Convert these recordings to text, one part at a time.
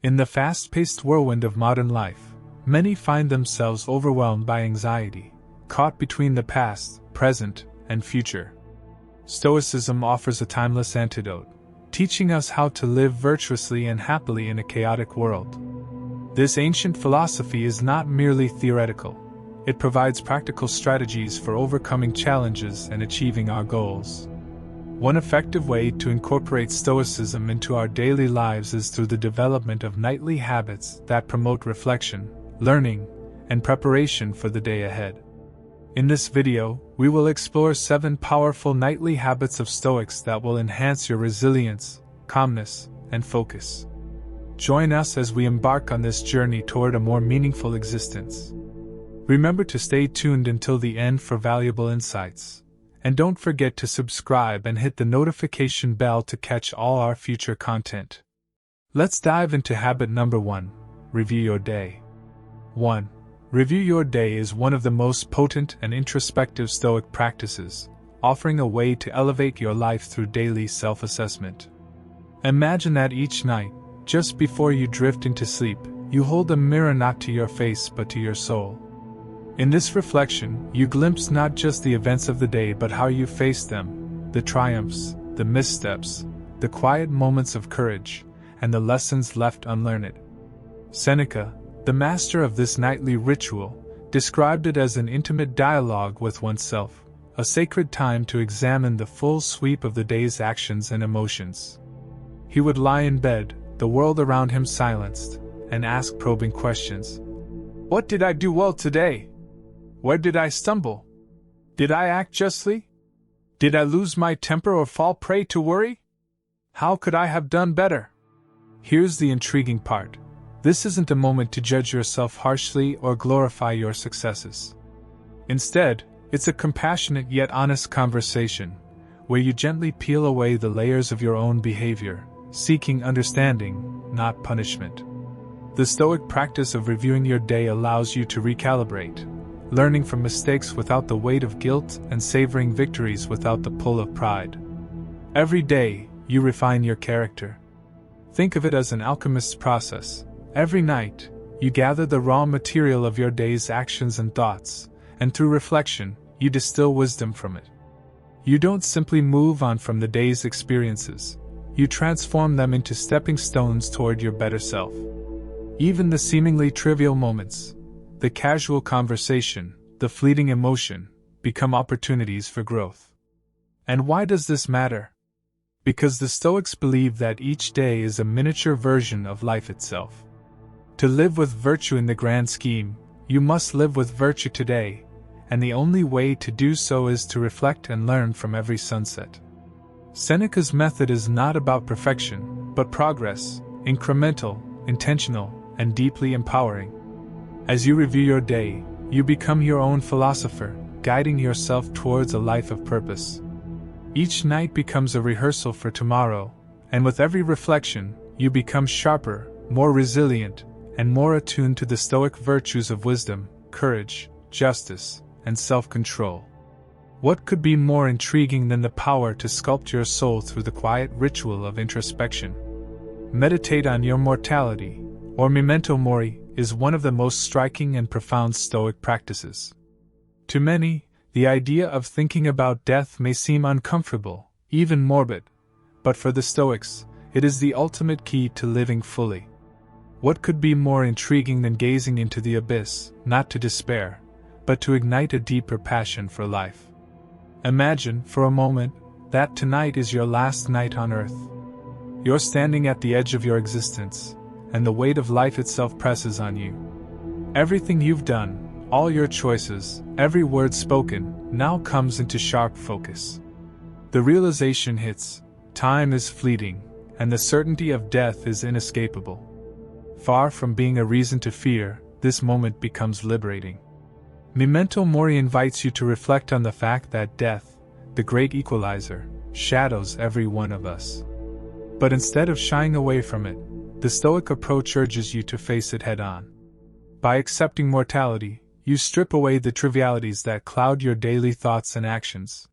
In the fast-paced whirlwind of modern life, many find themselves overwhelmed by anxiety, caught between the past, present, and future. Stoicism offers a timeless antidote, teaching us how to live virtuously and happily in a chaotic world. This ancient philosophy is not merely theoretical. It provides practical strategies for overcoming challenges and achieving our goals. One effective way to incorporate Stoicism into our daily lives is through the development of nightly habits that promote reflection, learning, and preparation for the day ahead. In this video, we will explore 7 powerful nightly habits of Stoics that will enhance your resilience, calmness, and focus. Join us as we embark on this journey toward a more meaningful existence. Remember to stay tuned until the end for valuable insights. And don't forget to subscribe and hit the notification bell to catch all our future content. Let's dive into habit number 1, review your day. 1. Review your day is one of the most potent and introspective Stoic practices, offering a way to elevate your life through daily self-assessment. Imagine that each night, just before you drift into sleep, you hold a mirror not to your face but to your soul. In this reflection, you glimpse not just the events of the day but how you faced them, the triumphs, the missteps, the quiet moments of courage, and the lessons left unlearned. Seneca, the master of this nightly ritual, described it as an intimate dialogue with oneself, a sacred time to examine the full sweep of the day's actions and emotions. He would lie in bed, the world around him silenced, and ask probing questions. What did I do well today? Where did I stumble? Did I act justly? Did I lose my temper or fall prey to worry? How could I have done better? Here's the intriguing part. This isn't a moment to judge yourself harshly or glorify your successes. Instead, it's a compassionate yet honest conversation, where you gently peel away the layers of your own behavior, seeking understanding, not punishment. The Stoic practice of reviewing your day allows you to recalibrate, learning from mistakes without the weight of guilt and savoring victories without the pull of pride. Every day, you refine your character. Think of it as an alchemist's process. Every night, you gather the raw material of your day's actions and thoughts, and through reflection, you distill wisdom from it. You don't simply move on from the day's experiences, you transform them into stepping stones toward your better self. Even the seemingly trivial moments, the casual conversation, the fleeting emotion, become opportunities for growth. And why does this matter? Because the Stoics believe that each day is a miniature version of life itself. To live with virtue in the grand scheme, you must live with virtue today, and the only way to do so is to reflect and learn from every sunset. Seneca's method is not about perfection, but progress, incremental, intentional, and deeply empowering. As you review your day, you become your own philosopher, guiding yourself towards a life of purpose. Each night becomes a rehearsal for tomorrow, and with every reflection, you become sharper, more resilient, and more attuned to the Stoic virtues of wisdom, courage, justice, and self-control. What could be more intriguing than the power to sculpt your soul through the quiet ritual of introspection? Meditate on your mortality, or memento mori, is one of the most striking and profound Stoic practices. To many, the idea of thinking about death may seem uncomfortable, even morbid, but for the Stoics, it is the ultimate key to living fully. What could be more intriguing than gazing into the abyss, not to despair, but to ignite a deeper passion for life? Imagine, for a moment, that tonight is your last night on earth. You're standing at the edge of your existence, and the weight of life itself presses on you. Everything you've done, all your choices, every word spoken, now comes into sharp focus. The realization hits, time is fleeting, and the certainty of death is inescapable. Far from being a reason to fear, this moment becomes liberating. Memento mori invites you to reflect on the fact that death, the great equalizer, shadows every one of us. But instead of shying away from it, the Stoic approach urges you to face it head-on. By accepting mortality, you strip away the trivialities that cloud your daily thoughts and actions.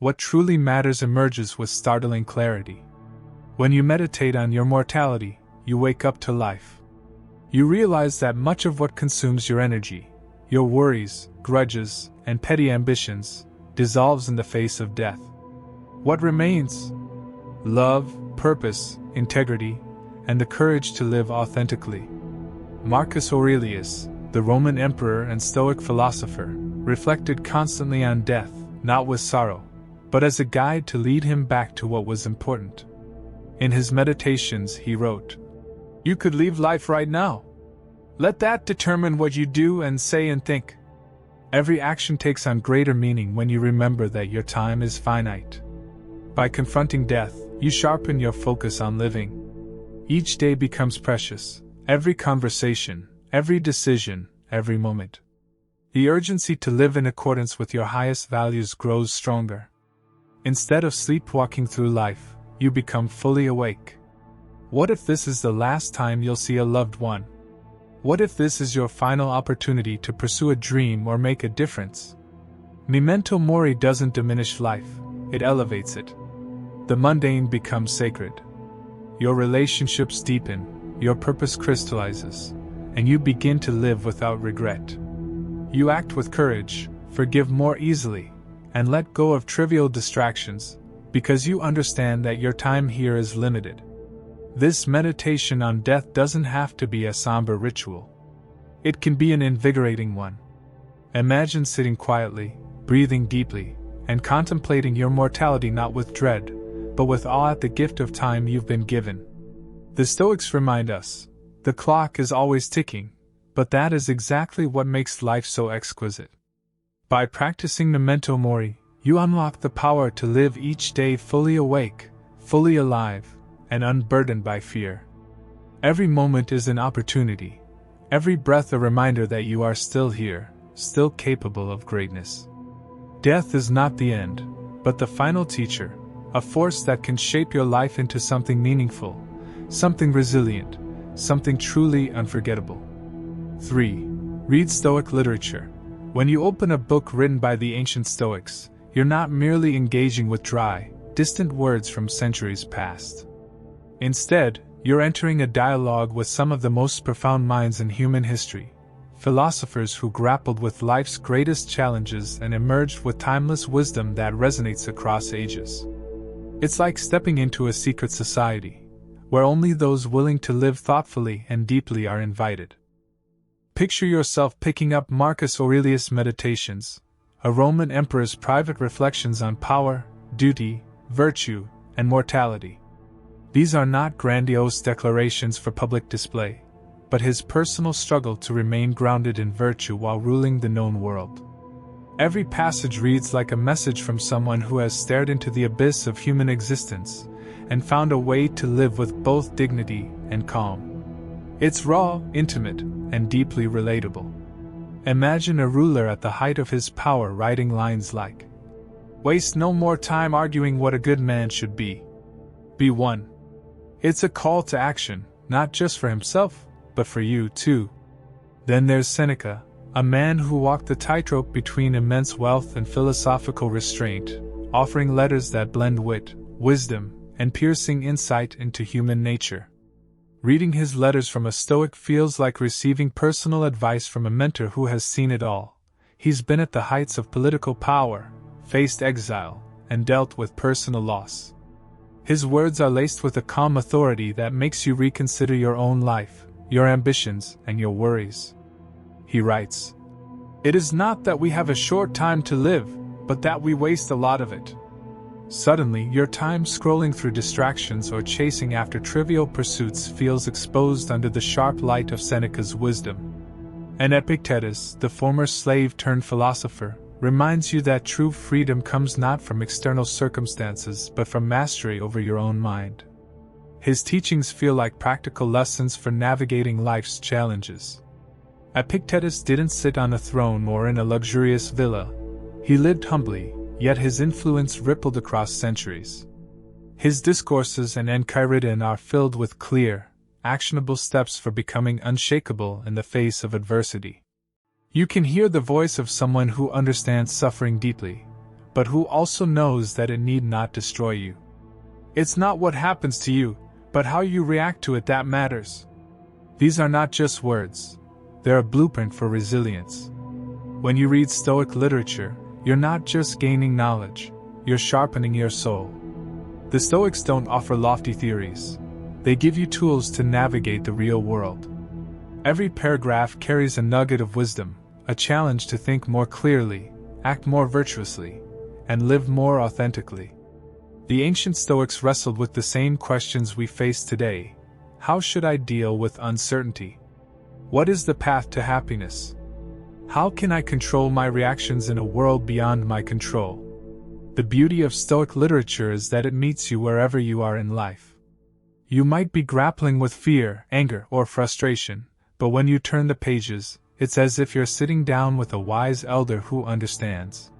What truly matters emerges with startling clarity. When you meditate on your mortality, you wake up to life. You realize that much of what consumes your energy, your worries, grudges, and petty ambitions, dissolves in the face of death. What remains? Love, purpose, integrity, and the courage to live authentically. Marcus Aurelius, the Roman emperor and Stoic philosopher, reflected constantly on death, not with sorrow, but as a guide to lead him back to what was important. In his meditations, he wrote, "You could leave life right now. Let that determine what you do and say and think. Every action takes on greater meaning when you remember that your time is finite. By confronting death, you sharpen your focus on living. Each day becomes precious, every conversation, every decision, every moment. The urgency to live in accordance with your highest values grows stronger. Instead of sleepwalking through life, you become fully awake. What if this is the last time you'll see a loved one? What if this is your final opportunity to pursue a dream or make a difference? Memento mori doesn't diminish life, it elevates it. The mundane becomes sacred. Your relationships deepen, your purpose crystallizes, and you begin to live without regret. You act with courage, forgive more easily, and let go of trivial distractions, because you understand that your time here is limited. This meditation on death doesn't have to be a somber ritual. It can be an invigorating one. Imagine sitting quietly, breathing deeply, and contemplating your mortality not with dread, but with awe at the gift of time you've been given. The Stoics remind us, the clock is always ticking, but that is exactly what makes life so exquisite. By practicing memento mori, you unlock the power to live each day fully awake, fully alive, and unburdened by fear. Every moment is an opportunity, every breath a reminder that you are still here, still capable of greatness. Death is not the end, but the final teacher, a force that can shape your life into something meaningful, something resilient, something truly unforgettable. 3. Read Stoic literature. When you open a book written by the ancient Stoics, you're not merely engaging with dry, distant words from centuries past. Instead, you're entering a dialogue with some of the most profound minds in human history, philosophers who grappled with life's greatest challenges and emerged with timeless wisdom that resonates across ages. It's like stepping into a secret society, where only those willing to live thoughtfully and deeply are invited. Picture yourself picking up Marcus Aurelius' Meditations, a Roman emperor's private reflections on power, duty, virtue, and mortality. These are not grandiose declarations for public display, but his personal struggle to remain grounded in virtue while ruling the known world. Every passage reads like a message from someone who has stared into the abyss of human existence and found a way to live with both dignity and calm. It's raw, intimate, and deeply relatable. Imagine a ruler at the height of his power writing lines like, "Waste no more time arguing what a good man should be. Be one." It's a call to action, not just for himself, but for you too. Then there's Seneca, a man who walked the tightrope between immense wealth and philosophical restraint, offering letters that blend wit, wisdom, and piercing insight into human nature. Reading his letters from a Stoic feels like receiving personal advice from a mentor who has seen it all. He's been at the heights of political power, faced exile, and dealt with personal loss. His words are laced with a calm authority that makes you reconsider your own life, your ambitions, and your worries. He writes, "It is not that we have a short time to live, but that we waste a lot of it." Suddenly, your time scrolling through distractions or chasing after trivial pursuits feels exposed under the sharp light of Seneca's wisdom. And Epictetus, the former slave-turned-philosopher, reminds you that true freedom comes not from external circumstances but from mastery over your own mind. His teachings feel like practical lessons for navigating life's challenges. Epictetus didn't sit on a throne or in a luxurious villa. He lived humbly, yet his influence rippled across centuries. His discourses and Enchiridion are filled with clear, actionable steps for becoming unshakable in the face of adversity. You can hear the voice of someone who understands suffering deeply, but who also knows that it need not destroy you. It's not what happens to you, but how you react to it that matters. These are not just words, they're a blueprint for resilience. When you read Stoic literature, you're not just gaining knowledge, you're sharpening your soul. The Stoics don't offer lofty theories, they give you tools to navigate the real world. Every paragraph carries a nugget of wisdom, a challenge to think more clearly, act more virtuously, and live more authentically. The ancient Stoics wrestled with the same questions we face today. How should I deal with uncertainty? What is the path to happiness? How can I control my reactions in a world beyond my control? The beauty of Stoic literature is that it meets you wherever you are in life. You might be grappling with fear, anger, or frustration, but when you turn the pages, it's as if you're sitting down with a wise elder who understands.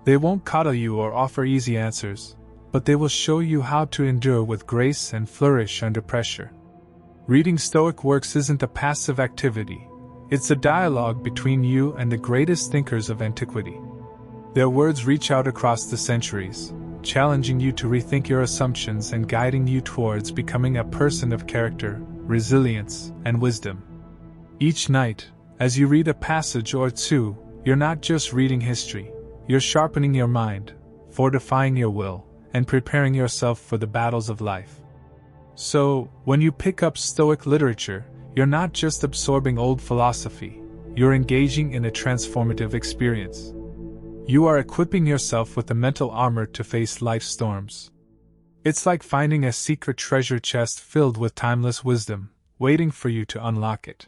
They won't coddle you or offer easy answers, but they will show you how to endure with grace and flourish under pressure. Reading Stoic works isn't a passive activity, it's a dialogue between you and the greatest thinkers of antiquity. Their words reach out across the centuries, challenging you to rethink your assumptions and guiding you towards becoming a person of character, resilience, and wisdom. Each night, as you read a passage or two, you're not just reading history, you're sharpening your mind, fortifying your will, and preparing yourself for the battles of life. So, when you pick up Stoic literature, you're not just absorbing old philosophy, you're engaging in a transformative experience. You are equipping yourself with the mental armor to face life's storms. It's like finding a secret treasure chest filled with timeless wisdom, waiting for you to unlock it.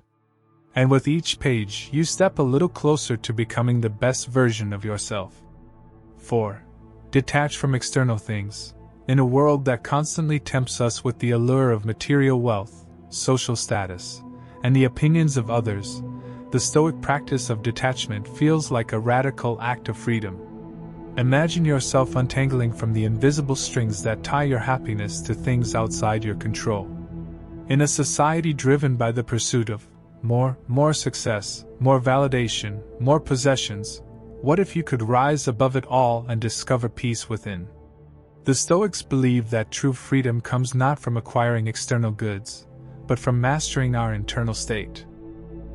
And with each page, you step a little closer to becoming the best version of yourself. 4. Detach from external things. In a world that constantly tempts us with the allure of material wealth, social status, and the opinions of others, the Stoic practice of detachment feels like a radical act of freedom. Imagine yourself untangling from the invisible strings that tie your happiness to things outside your control. In a society driven by the pursuit of more success, more validation, more possessions, what if you could rise above it all and discover peace within? The Stoics believe that true freedom comes not from acquiring external goods, but from mastering our internal state.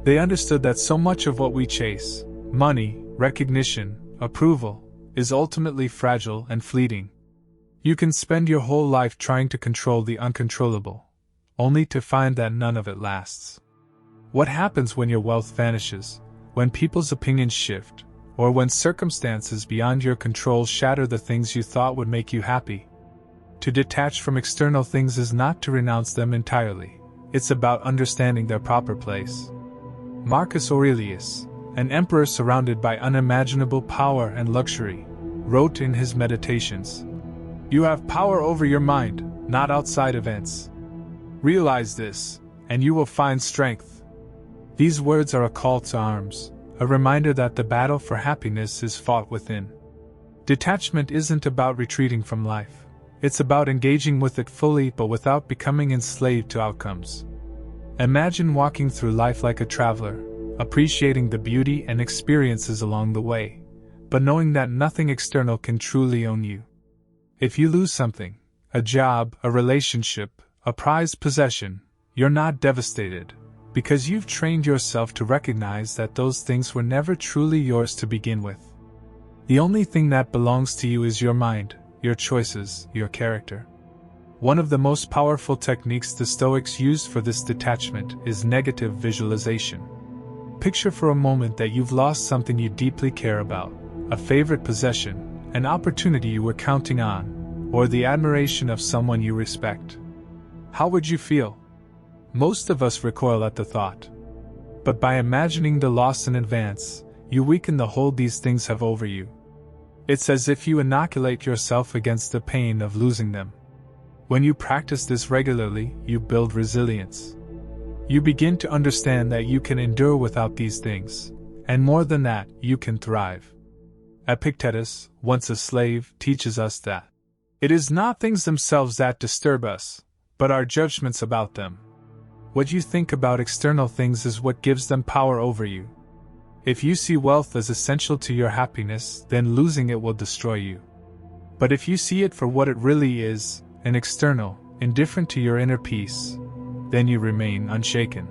They understood that so much of what we chase, money, recognition, approval, is ultimately fragile and fleeting. You can spend your whole life trying to control the uncontrollable, only to find that none of it lasts. What happens when your wealth vanishes, when people's opinions shift, or when circumstances beyond your control shatter the things you thought would make you happy? To detach from external things is not to renounce them entirely, it's about understanding their proper place. Marcus Aurelius, an emperor surrounded by unimaginable power and luxury, wrote in his Meditations, "You have power over your mind, not outside events. Realize this, and you will find strength." These words are a call to arms, a reminder that the battle for happiness is fought within. Detachment isn't about retreating from life, it's about engaging with it fully but without becoming enslaved to outcomes. Imagine walking through life like a traveler, appreciating the beauty and experiences along the way, but knowing that nothing external can truly own you. If you lose something, a job, a relationship, a prized possession, you're not devastated, because you've trained yourself to recognize that those things were never truly yours to begin with. The only thing that belongs to you is your mind, your choices, your character. One of the most powerful techniques the Stoics used for this detachment is negative visualization. Picture for a moment that you've lost something you deeply care about, a favorite possession, an opportunity you were counting on, or the admiration of someone you respect. How would you feel? Most of us recoil at the thought. But by imagining the loss in advance, you weaken the hold these things have over you. It's as if you inoculate yourself against the pain of losing them. When you practice this regularly, you build resilience. You begin to understand that you can endure without these things, and more than that, you can thrive. Epictetus, once a slave, teaches us that it is not things themselves that disturb us, but our judgments about them. What you think about external things is what gives them power over you. If you see wealth as essential to your happiness, then losing it will destroy you. But if you see it for what it really is, an external, indifferent to your inner peace, then you remain unshaken.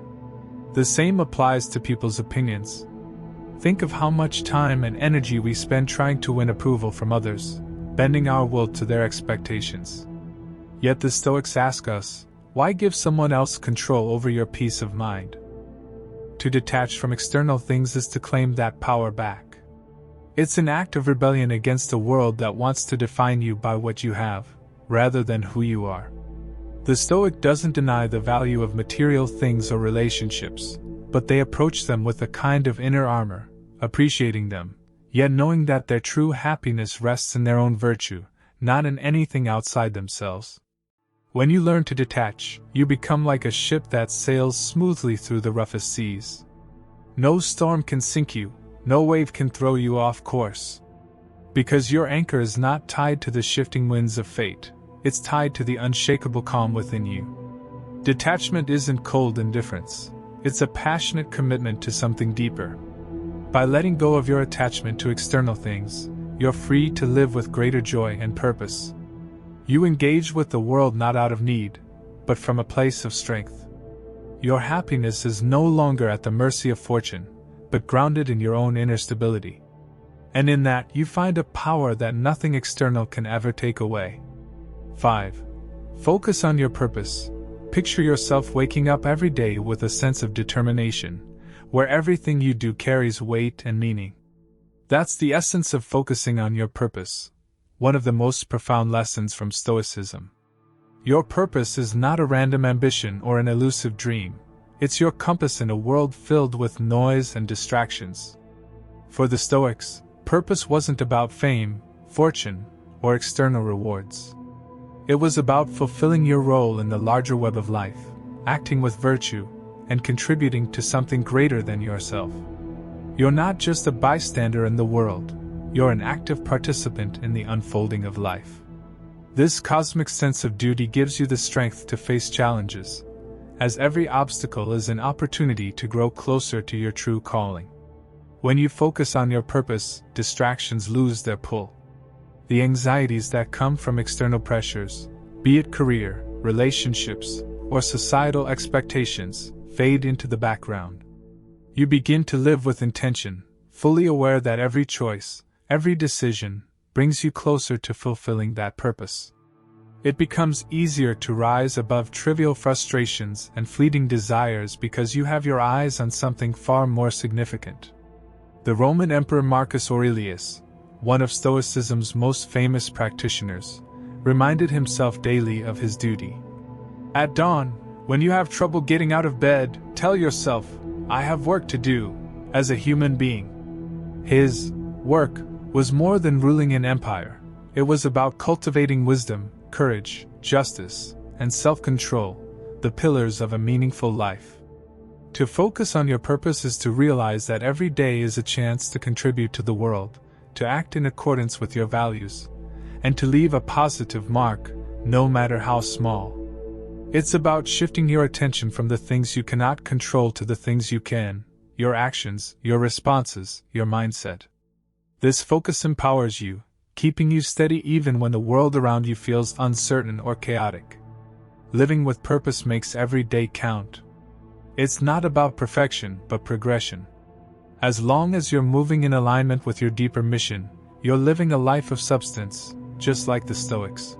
The same applies to people's opinions. Think of how much time and energy we spend trying to win approval from others, bending our will to their expectations. Yet the Stoics ask us, why give someone else control over your peace of mind? To detach from external things is to claim that power back. It's an act of rebellion against a world that wants to define you by what you have, rather than who you are. The Stoic doesn't deny the value of material things or relationships, but they approach them with a kind of inner armor, appreciating them, yet knowing that their true happiness rests in their own virtue, not in anything outside themselves. When you learn to detach, you become like a ship that sails smoothly through the roughest seas. No storm can sink you, no wave can throw you off course. Because your anchor is not tied to the shifting winds of fate, it's tied to the unshakable calm within you. Detachment isn't cold indifference, it's a passionate commitment to something deeper. By letting go of your attachment to external things, you're free to live with greater joy and purpose. You engage with the world not out of need, but from a place of strength. Your happiness is no longer at the mercy of fortune, but grounded in your own inner stability. And in that, you find a power that nothing external can ever take away. 5. Focus on your purpose. Picture yourself waking up every day with a sense of determination, where everything you do carries weight and meaning. That's the essence of focusing on your purpose, one of the most profound lessons from Stoicism. Your purpose is not a random ambition or an elusive dream, it's your compass in a world filled with noise and distractions. For the Stoics, purpose wasn't about fame, fortune, or external rewards. It was about fulfilling your role in the larger web of life, acting with virtue, and contributing to something greater than yourself. You're not just a bystander in the world, you're an active participant in the unfolding of life. This cosmic sense of duty gives you the strength to face challenges, as every obstacle is an opportunity to grow closer to your true calling. When you focus on your purpose, distractions lose their pull. The anxieties that come from external pressures, be it career, relationships, or societal expectations, fade into the background. You begin to live with intention, fully aware that every choice, every decision, brings you closer to fulfilling that purpose. It becomes easier to rise above trivial frustrations and fleeting desires because you have your eyes on something far more significant. The Roman Emperor Marcus Aurelius, one of Stoicism's most famous practitioners, reminded himself daily of his duty. At dawn, when you have trouble getting out of bed, tell yourself, I have work to do, as a human being. His work was more than ruling an empire. It was about cultivating wisdom, courage, justice, and self-control, the pillars of a meaningful life. To focus on your purpose is to realize that every day is a chance to contribute to the world, to act in accordance with your values, and to leave a positive mark, no matter how small. It's about shifting your attention from the things you cannot control to the things you can, your actions, your responses, your mindset. This focus empowers you, keeping you steady even when the world around you feels uncertain or chaotic. Living with purpose makes every day count. It's not about perfection, but progression. As long as you're moving in alignment with your deeper mission, you're living a life of substance, just like the Stoics.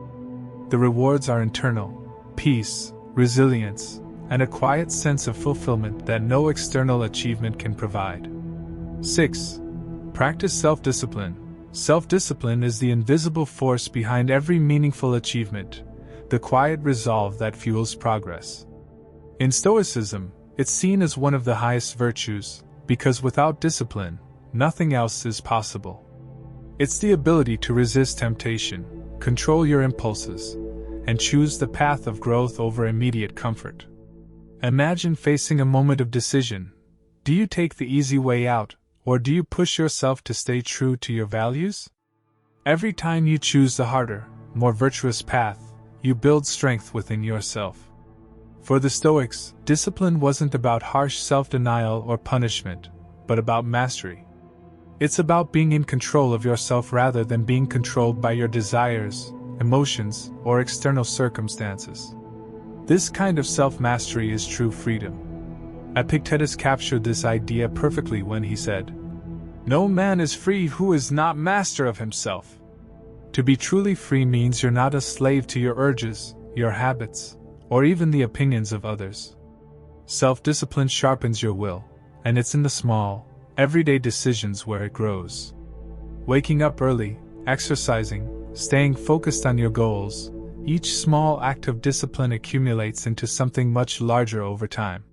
The rewards are internal: peace, resilience, and a quiet sense of fulfillment that no external achievement can provide. 6. Practice self-discipline. Self-discipline is the invisible force behind every meaningful achievement, the quiet resolve that fuels progress. In Stoicism, it's seen as one of the highest virtues, because without discipline, nothing else is possible. It's the ability to resist temptation, control your impulses, and choose the path of growth over immediate comfort. Imagine facing a moment of decision. Do you take the easy way out, or do you push yourself to stay true to your values? Every time you choose the harder, more virtuous path, you build strength within yourself. For the Stoics, discipline wasn't about harsh self-denial or punishment, but about mastery. It's about being in control of yourself rather than being controlled by your desires, emotions, or external circumstances. This kind of self-mastery is true freedom. Epictetus captured this idea perfectly when he said, "No man is free who is not master of himself." To be truly free means you're not a slave to your urges, your habits, or even the opinions of others. Self-discipline sharpens your will, and it's in the small, everyday decisions where it grows. Waking up early, exercising, staying focused on your goals, each small act of discipline accumulates into something much larger over time.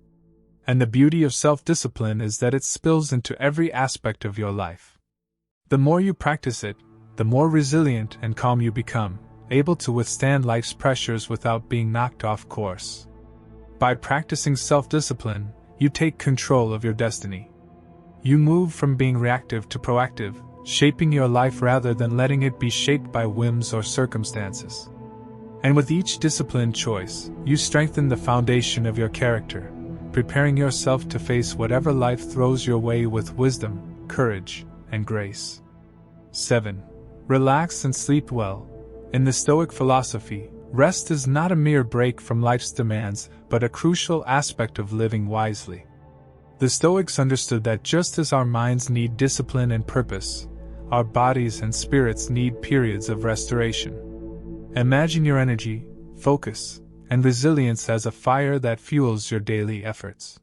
And the beauty of self-discipline is that it spills into every aspect of your life. The more you practice it, the more resilient and calm you become, able to withstand life's pressures without being knocked off course. By practicing self-discipline, you take control of your destiny. You move from being reactive to proactive, shaping your life rather than letting it be shaped by whims or circumstances. And with each disciplined choice, you strengthen the foundation of your character, preparing yourself to face whatever life throws your way with wisdom, courage, and grace. 7. Relax and sleep well. In the Stoic philosophy, rest is not a mere break from life's demands, but a crucial aspect of living wisely. The Stoics understood that just as our minds need discipline and purpose, our bodies and spirits need periods of restoration. Imagine your energy, focus, and resilience as a fire that fuels your daily efforts.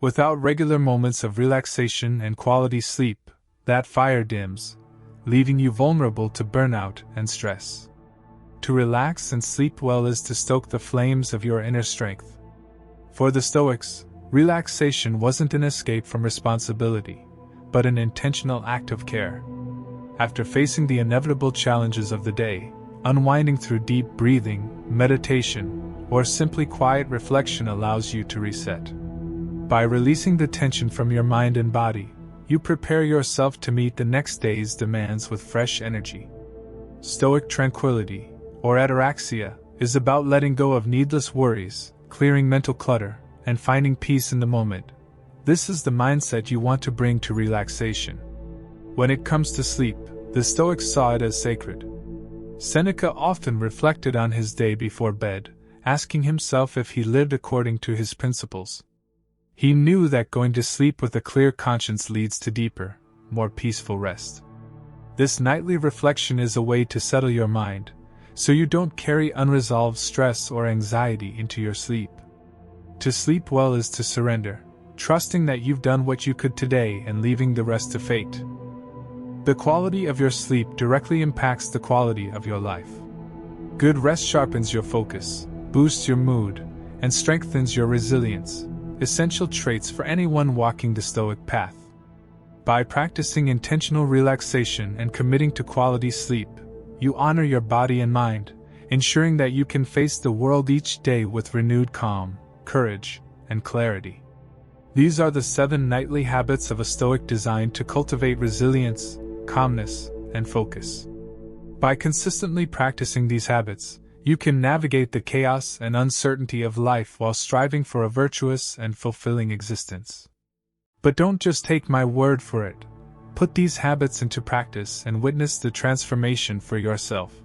Without regular moments of relaxation and quality sleep, that fire dims, leaving you vulnerable to burnout and stress. To relax and sleep well is to stoke the flames of your inner strength. For the Stoics, relaxation wasn't an escape from responsibility, but an intentional act of care. After facing the inevitable challenges of the day, unwinding through deep breathing, meditation, or simply quiet reflection allows you to reset. By releasing the tension from your mind and body, you prepare yourself to meet the next day's demands with fresh energy. Stoic tranquility, or ataraxia, is about letting go of needless worries, clearing mental clutter, and finding peace in the moment. This is the mindset you want to bring to relaxation. When it comes to sleep, the Stoics saw it as sacred. Seneca often reflected on his day before bed, asking himself if he lived according to his principles. He knew that going to sleep with a clear conscience leads to deeper, more peaceful rest. This nightly reflection is a way to settle your mind, so you don't carry unresolved stress or anxiety into your sleep. To sleep well is to surrender, trusting that you've done what you could today and leaving the rest to fate. The quality of your sleep directly impacts the quality of your life. Good rest sharpens your focus, boosts your mood, and strengthens your resilience, essential traits for anyone walking the Stoic path. By practicing intentional relaxation and committing to quality sleep, you honor your body and mind, ensuring that you can face the world each day with renewed calm, courage, and clarity. These are the 7 nightly habits of a Stoic designed to cultivate resilience, calmness, and focus. By consistently practicing these habits, you can navigate the chaos and uncertainty of life while striving for a virtuous and fulfilling existence. But don't just take my word for it. Put these habits into practice and witness the transformation for yourself.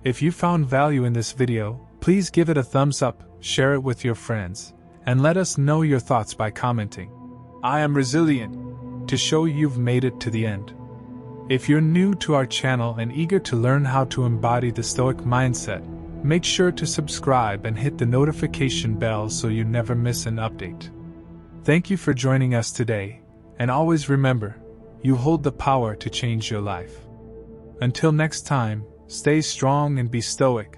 If you found value in this video, please give it a thumbs up, share it with your friends, and let us know your thoughts by commenting, "I am resilient," to show you've made it to the end. If you're new to our channel and eager to learn how to embody the Stoic mindset, make sure to subscribe and hit the notification bell so you never miss an update. Thank you for joining us today, and always remember, you hold the power to change your life. Until next time, stay strong and be stoic.